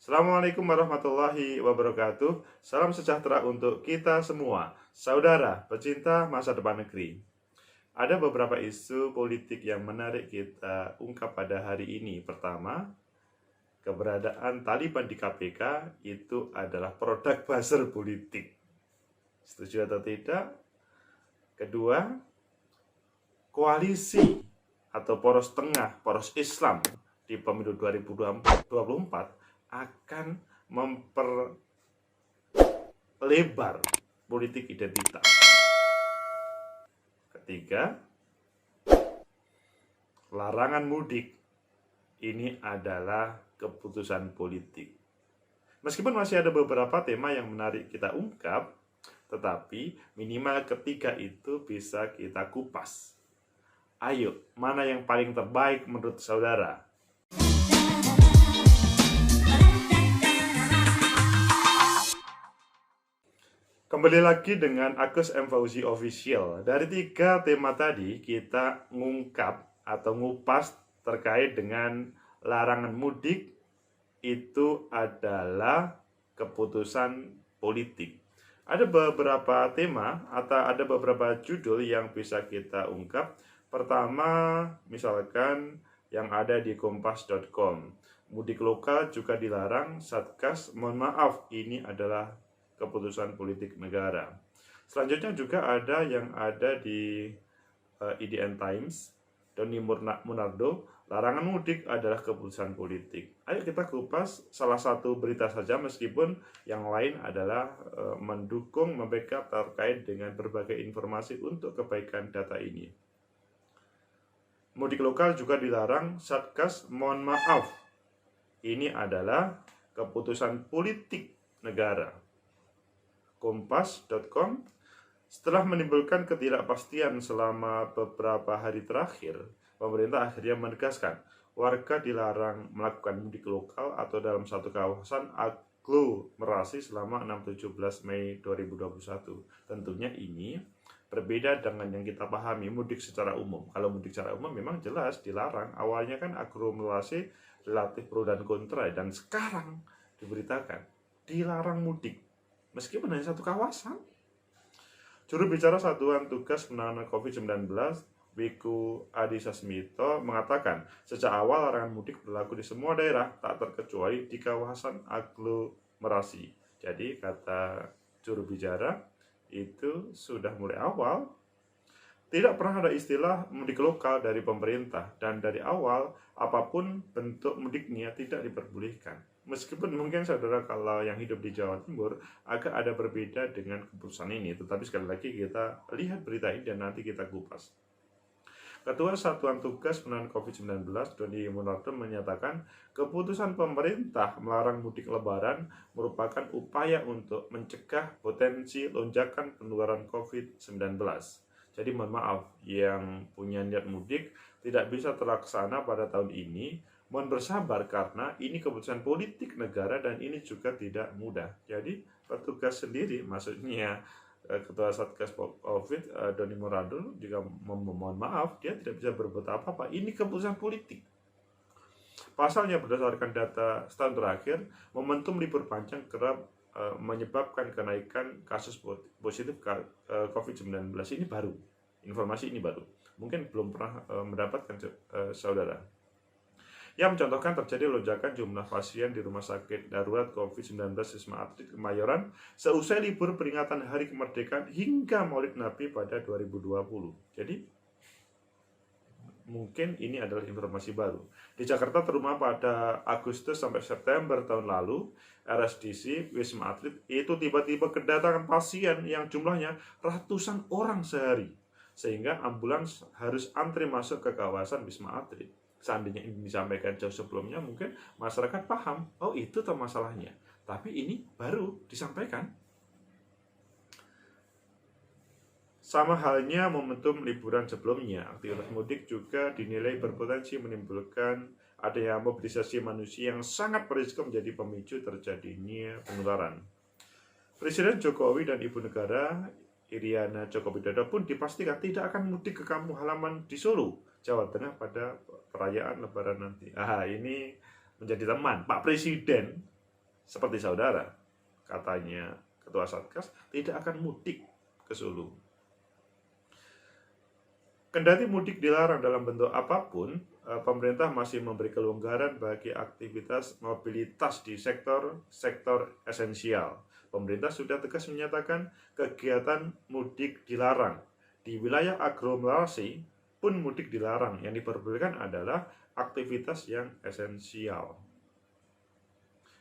Assalamualaikum warahmatullahi wabarakatuh. Salam sejahtera untuk kita semua, saudara pecinta masa depan negeri. Ada beberapa isu politik yang menarik kita ungkap pada hari ini. Pertama, keberadaan Taliban di KPK itu adalah produk buzzer politik. Setuju atau tidak? Kedua, koalisi atau poros tengah, poros Islam di pemilu 2024 akan memperlebar politik identitas. Ketiga, larangan mudik ini adalah keputusan politik. Meskipun masih ada beberapa tema yang menarik kita ungkap, tetapi minimal ketiga itu bisa kita kupas. Ayo, mana yang paling terbaik menurut saudara? Kembali lagi dengan Agus M. Fauzi Official. Dari tiga tema tadi, kita ngungkap atau ngupas terkait dengan larangan mudik itu adalah keputusan politik. Ada beberapa tema atau ada beberapa judul yang bisa kita ungkap. Pertama, misalkan yang ada di kompas.com. Mudik lokal juga dilarang, Satgas mohon maaf, ini adalah keputusan politik negara. Selanjutnya juga ada yang ada di IDN Times, Doni Munardo, larangan mudik adalah keputusan politik. Ayo kita kupas salah satu berita saja, meskipun yang lain adalah mendukung, membackup terkait dengan berbagai informasi untuk kebaikan data ini. Mudik lokal juga dilarang, Satgas mohon maaf, ini adalah keputusan politik negara. Kompas.com, setelah menimbulkan ketidakpastian selama beberapa hari terakhir, pemerintah akhirnya menegaskan warga dilarang melakukan mudik lokal atau dalam satu kawasan aglomerasi selama 6-17 Mei 2021. Tentunya ini berbeda dengan yang kita pahami mudik secara umum. Kalau mudik secara umum memang jelas dilarang. Awalnya kan aglomerasi relatif pro dan kontra, dan sekarang diberitakan dilarang mudik meskipun hanya satu kawasan. Juru bicara Satuan Tugas Penanganan COVID-19, Wiku Adhisa Smito, mengatakan sejak awal larangan mudik berlaku di semua daerah, tak terkecuali di kawasan aglomerasi. Jadi kata juru bicara itu sudah mulai awal. Tidak pernah ada istilah mudik lokal dari pemerintah, dan dari awal apapun bentuk mudiknya tidak diperbolehkan. Meskipun mungkin saudara kalau yang hidup di Jawa Timur agak ada berbeda dengan keputusan ini, tetapi sekali lagi kita lihat berita ini dan nanti kita kupas. Ketua Satuan Tugas Penanganan COVID-19, Doni Munardo, menyatakan keputusan pemerintah melarang mudik lebaran merupakan upaya untuk mencegah potensi lonjakan penularan COVID-19. Jadi mohon maaf, yang punya niat mudik tidak bisa terlaksana pada tahun ini. Mohon bersabar karena ini keputusan politik negara dan ini juga tidak mudah. Jadi petugas sendiri, maksudnya Ketua Satgas COVID Doni Munardo juga mohon maaf, dia tidak bisa berbuat apa-apa. Ini keputusan politik. Pasalnya berdasarkan data setahun terakhir, momentum libur panjang kerap menyebabkan kenaikan kasus positif COVID-19. Ini baru, informasi ini baru. Mungkin belum pernah mendapatkan saudara. Yang mencontohkan terjadi lonjakan jumlah pasien di Rumah Sakit Darurat COVID-19 Wisma Atlet Kemayoran seusai libur peringatan Hari Kemerdekaan hingga Maulid Nabi pada 2020. Jadi, mungkin ini adalah informasi baru. Di Jakarta terutama pada Agustus sampai September tahun lalu, RSDC Wisma Atlet itu tiba-tiba kedatangan pasien yang jumlahnya ratusan orang sehari, sehingga ambulans harus antri masuk ke kawasan Wisma Atlet. Seandainya ini disampaikan jauh sebelumnya, mungkin masyarakat paham, oh itu tuh masalahnya. Tapi ini baru disampaikan. Sama halnya momentum liburan sebelumnya, aktivitas mudik juga dinilai berpotensi menimbulkan adanya mobilisasi manusia yang sangat berisiko menjadi pemicu terjadinya penularan. Presiden Jokowi dan Ibu Negara Iriana Joko Widodo pun dipastikan tidak akan mudik ke kampung halaman di Solo, Jawa Tengah pada perayaan Lebaran nanti. Ini menjadi teman Pak Presiden seperti saudara, katanya Ketua Satgas, tidak akan mudik ke Solo. Kendati mudik dilarang dalam bentuk apapun, pemerintah masih memberi kelonggaran bagi aktivitas mobilitas di sektor esensial. Pemerintah sudah tegas menyatakan kegiatan mudik dilarang. Di wilayah aglomerasi pun mudik dilarang. Yang diperbolehkan adalah aktivitas yang esensial.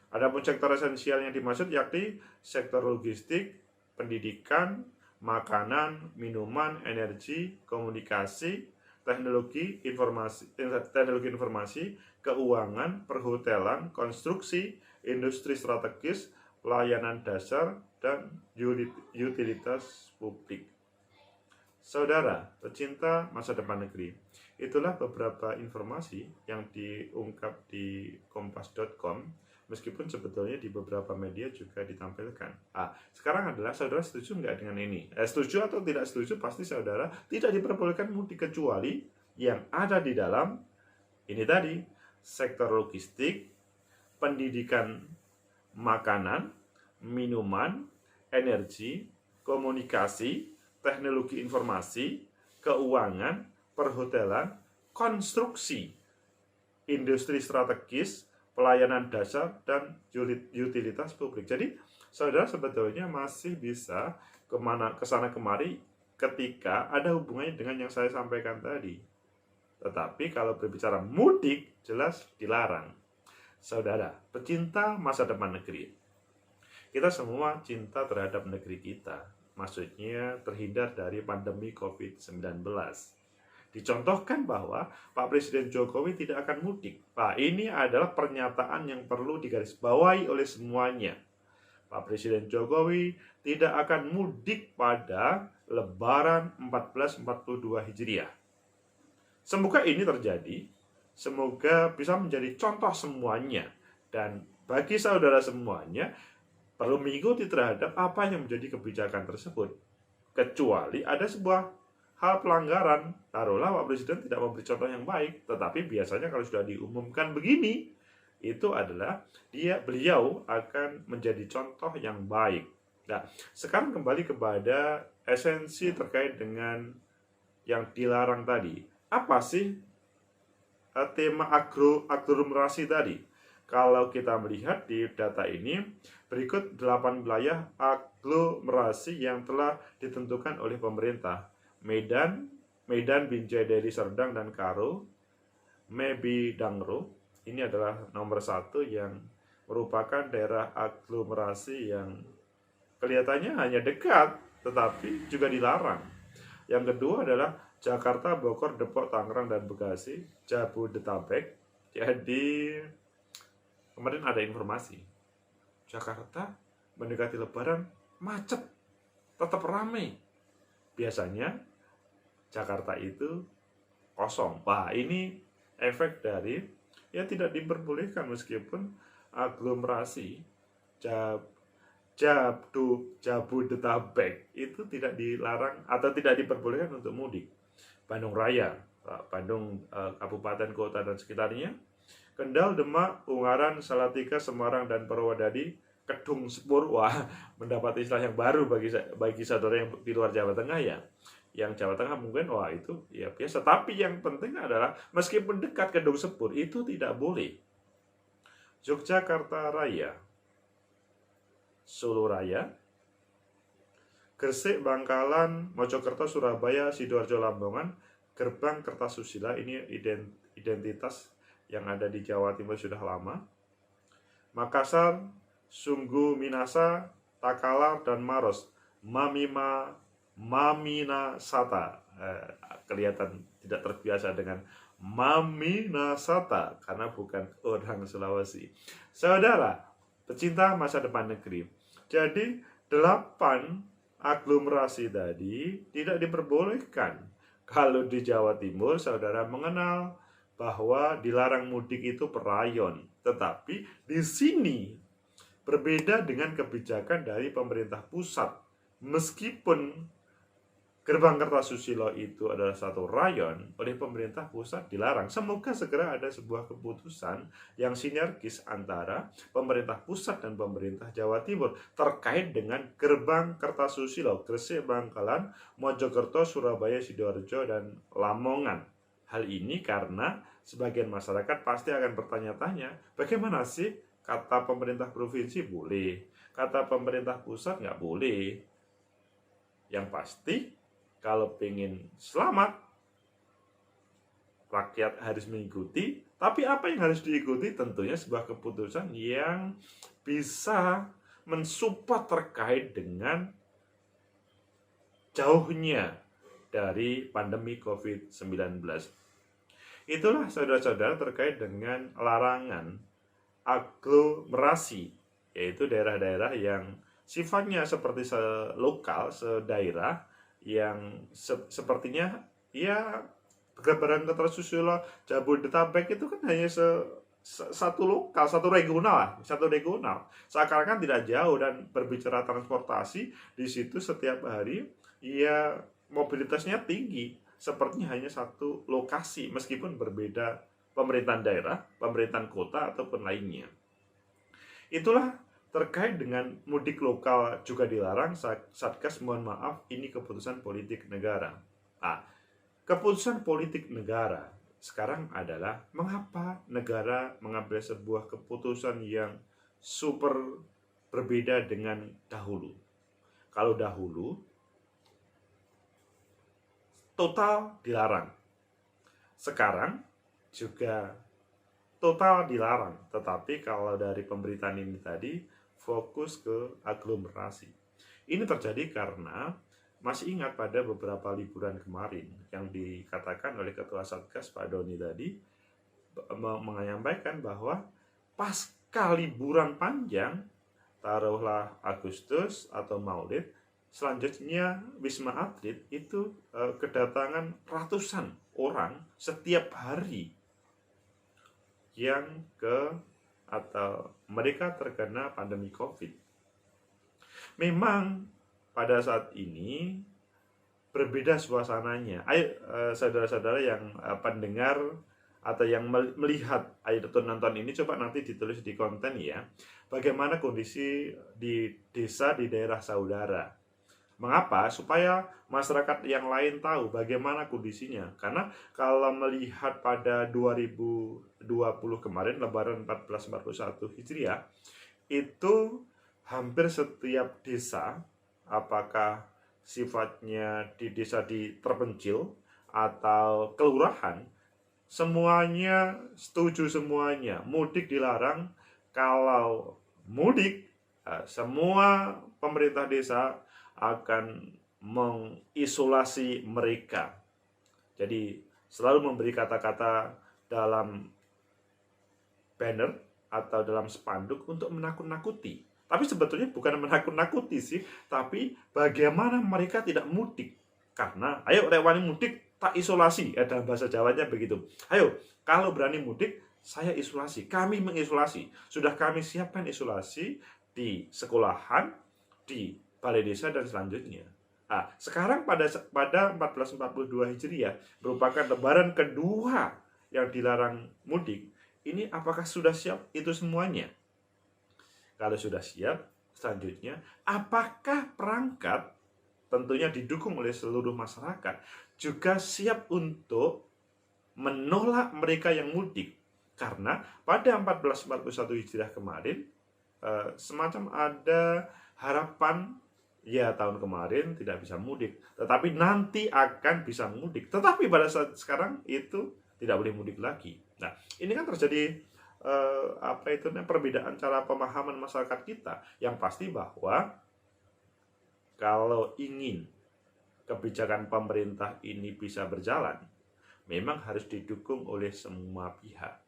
Adapun sektor esensial yang dimaksud yakni sektor logistik, pendidikan, makanan, minuman, energi, komunikasi, teknologi informasi, keuangan, perhotelan, konstruksi, industri strategis, pelayanan dasar, dan utilitas publik. Saudara, pecinta masa depan negeri, itulah beberapa informasi yang diungkap di kompas.com, meskipun sebetulnya di beberapa media juga ditampilkan. Sekarang adalah saudara setuju nggak dengan ini? Setuju atau tidak setuju, pasti saudara tidak diperbolehkan mudik kecuali yang ada di dalam ini tadi, sektor logistik, pendidikan, makanan, minuman, energi, komunikasi, teknologi informasi, keuangan, perhotelan, konstruksi, industri strategis, pelayanan dasar, dan utilitas publik. Jadi, saudara sebetulnya masih bisa kesana kemari ketika ada hubungannya dengan yang saya sampaikan tadi. Tetapi kalau berbicara mudik, jelas dilarang. Saudara, pecinta masa depan negeri, kita semua cinta terhadap negeri kita. Maksudnya terhindar dari pandemi COVID-19. Dicontohkan bahwa Pak Presiden Jokowi tidak akan mudik. Ini adalah pernyataan yang perlu digarisbawahi oleh semuanya. Pak Presiden Jokowi tidak akan mudik pada Lebaran 1442 Hijriah. Semoga ini terjadi. Semoga bisa menjadi contoh semuanya. Dan bagi saudara semuanya, perlu mengikuti terhadap apa yang menjadi kebijakan tersebut. Kecuali ada sebuah hal pelanggaran, taruhlah Pak Presiden tidak memberi contoh yang baik, tetapi biasanya kalau sudah diumumkan begini, itu adalah beliau akan menjadi contoh yang baik. Nah, sekarang kembali kepada esensi terkait dengan yang dilarang tadi. Apa sih tema aglomerasi tadi? Kalau kita melihat di data ini, berikut 8 wilayah aglomerasi yang telah ditentukan oleh pemerintah. Medan, Binjai, Deli Serdang, dan Karo, Mebi, Dangro. Ini adalah nomor 1 yang merupakan daerah aglomerasi yang kelihatannya hanya dekat, tetapi juga dilarang. Yang kedua adalah Jakarta, Bogor, Depok, Tangerang, dan Bekasi, Jabodetabek. Jadi kemarin ada informasi, Jakarta mendekati Lebaran macet, tetap ramai. Biasanya Jakarta itu kosong. Ini efek dari tidak diperbolehkan meskipun aglomerasi Jabodetabek itu tidak dilarang atau tidak diperbolehkan untuk mudik. Bandung Raya, Bandung kabupaten, kota, dan sekitarnya, Kendal, Demak, Ungaran, Salatiga, Semarang, dan Purwodadi, Kedung Sepur. Mendapat istilah yang baru bagi saudara yang di luar Jawa Tengah ya. Yang Jawa Tengah mungkin itu ya biasa. Tapi yang penting adalah meskipun dekat Kedung Sepur itu tidak boleh. Yogyakarta Raya, Solo Raya, Gresik, Bangkalan, Mojokerto, Surabaya, Sidoarjo, Lamongan, Gerbang Kertasusila. Ini identitas yang ada di Jawa Timur sudah lama. Makassar, Sungguh Minasa, Takalar, dan Maros. Maminasata. Kelihatan tidak terbiasa dengan Maminasata karena bukan orang Sulawesi. Saudara, pecinta masa depan negeri. Jadi 8 aglomerasi tadi tidak diperbolehkan. Kalau di Jawa Timur saudara mengenal bahwa dilarang mudik itu per rayon. Tetapi di sini berbeda dengan kebijakan dari pemerintah pusat. Meskipun Gerbang Kertasusilo itu adalah satu rayon, oleh pemerintah pusat dilarang. Semoga segera ada sebuah keputusan yang sinergis antara pemerintah pusat dan pemerintah Jawa Timur terkait dengan Gerbang Kertasusilo, Gresik, Bangkalan, Mojokerto, Surabaya, Sidoarjo, dan Lamongan. Hal ini karena sebagian masyarakat pasti akan bertanya-tanya, bagaimana sih kata pemerintah provinsi boleh, kata pemerintah pusat nggak boleh. Yang pasti, kalau pengen selamat, rakyat harus mengikuti. Tapi apa yang harus diikuti? Tentunya sebuah keputusan yang bisa mensupport terkait dengan jauhnya dari pandemi COVID-19. Itulah saudara-saudara terkait dengan larangan aglomerasi, yaitu daerah-daerah yang sifatnya seperti lokal, sedaerah, yang sepertinya ya Gerbang Kertasusilo Jabodetabek itu kan hanya satu lokal, satu regional. Seakan-akan tidak jauh, dan berbicara transportasi di situ setiap hari ya mobilitasnya tinggi, sepertinya hanya satu lokasi meskipun berbeda pemerintahan daerah, pemerintahan kota ataupun lainnya. Itulah terkait dengan mudik lokal juga dilarang. Satgas mohon maaf, ini keputusan politik negara. Keputusan politik negara sekarang adalah mengapa negara mengambil sebuah keputusan yang super berbeda dengan dahulu. Kalau dahulu total dilarang, sekarang juga total dilarang, tetapi kalau dari pemberitaan ini tadi fokus ke aglomerasi. Ini terjadi karena masih ingat pada beberapa liburan kemarin yang dikatakan oleh Ketua Satgas Pak Doni tadi, menyampaikan bahwa pasca liburan panjang, taruhlah Agustus atau Maulid, selanjutnya Wisma Atlet itu kedatangan ratusan orang setiap hari yang mereka terkena pandemi COVID. Memang pada saat ini berbeda suasananya. Ayo saudara-saudara yang pendengar atau yang melihat atau nonton ini, coba nanti ditulis di konten ya, bagaimana kondisi di desa di daerah saudara. Mengapa? Supaya masyarakat yang lain tahu bagaimana kondisinya. Karena kalau melihat pada 2020 kemarin, Lebaran 1441 Hijriah, itu hampir setiap desa, apakah sifatnya di desa di terpencil atau kelurahan, semuanya setuju, semuanya mudik dilarang. Kalau mudik, semua pemerintah desa akan mengisolasi mereka. Jadi selalu memberi kata-kata dalam banner atau dalam spanduk untuk menakut-nakuti. Tapi sebetulnya bukan menakut-nakuti sih, tapi bagaimana mereka tidak mudik. Karena ayo rewani mudik tak isolasi, dalam bahasa Jawanya begitu. Ayo, kalau berani mudik saya isolasi, kami mengisolasi. Sudah kami siapkan isolasi di sekolahan, di balai desa dan selanjutnya. Sekarang pada 1442 Hijriah merupakan lebaran kedua yang dilarang mudik. Ini apakah sudah siap itu semuanya? Kalau sudah siap, selanjutnya apakah perangkat, tentunya didukung oleh seluruh masyarakat, juga siap untuk menolak mereka yang mudik? Karena pada 1441 Hijriah kemarin semacam ada harapan, ya tahun kemarin tidak bisa mudik, tetapi nanti akan bisa mudik. Tetapi pada saat sekarang itu tidak boleh mudik lagi. Nah, ini kan terjadi perbedaan cara pemahaman masyarakat kita. Yang pasti bahwa kalau ingin kebijakan pemerintah ini bisa berjalan, memang harus didukung oleh semua pihak.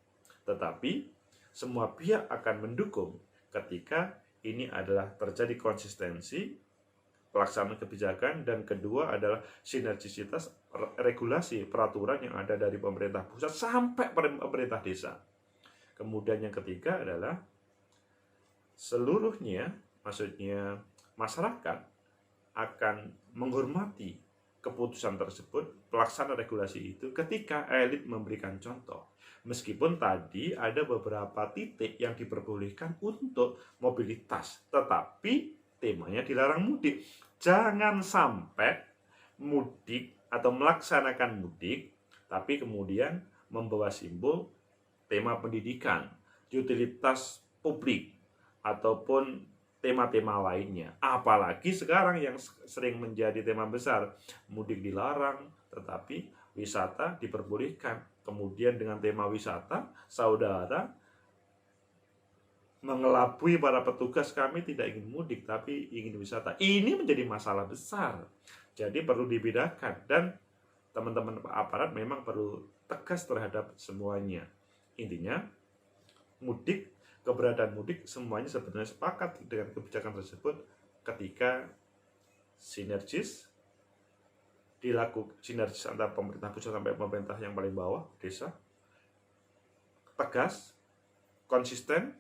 Tetapi semua pihak akan mendukung ketika ini adalah terjadi konsistensi pelaksanaan kebijakan, dan kedua adalah sinergisitas regulasi peraturan yang ada dari pemerintah pusat sampai pemerintah desa. Kemudian yang ketiga adalah seluruhnya, maksudnya masyarakat akan menghormati keputusan tersebut, pelaksana regulasi itu ketika elit memberikan contoh. Meskipun tadi ada beberapa titik yang diperbolehkan untuk mobilitas, tetapi temanya dilarang mudik. Jangan sampai mudik atau melaksanakan mudik, tapi kemudian membawa simbol tema pendidikan, utilitas publik, ataupun tema-tema lainnya. Apalagi sekarang yang sering menjadi tema besar, mudik dilarang, tetapi wisata diperbolehkan. Kemudian dengan tema wisata, saudara mengelabui para petugas, kami tidak ingin mudik, tapi ingin wisata. Ini menjadi masalah besar. Jadi perlu dibedakan, dan teman-teman aparat memang perlu tegas terhadap semuanya. Intinya, mudik, keberadaan mudik, semuanya sebenarnya sepakat dengan kebijakan tersebut ketika sinergis antara pemerintah pusat sampai pemerintah yang paling bawah, desa, tegas, konsisten,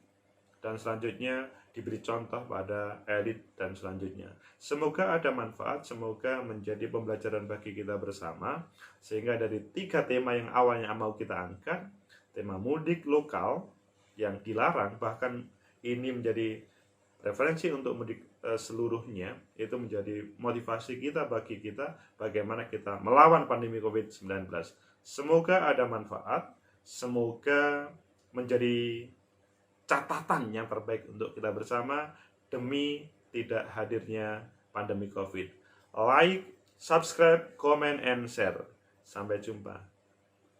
dan selanjutnya diberi contoh pada elit dan selanjutnya. Semoga ada manfaat, semoga menjadi pembelajaran bagi kita bersama, sehingga dari 3 tema yang awalnya mau kita angkat, tema mudik lokal yang dilarang, bahkan ini menjadi referensi untuk mudik seluruhnya, itu menjadi motivasi kita bagi kita bagaimana kita melawan pandemi COVID-19. Semoga ada manfaat, semoga menjadi catatan yang terbaik untuk kita bersama demi tidak hadirnya pandemi COVID. Like, subscribe, comment, and share. Sampai jumpa.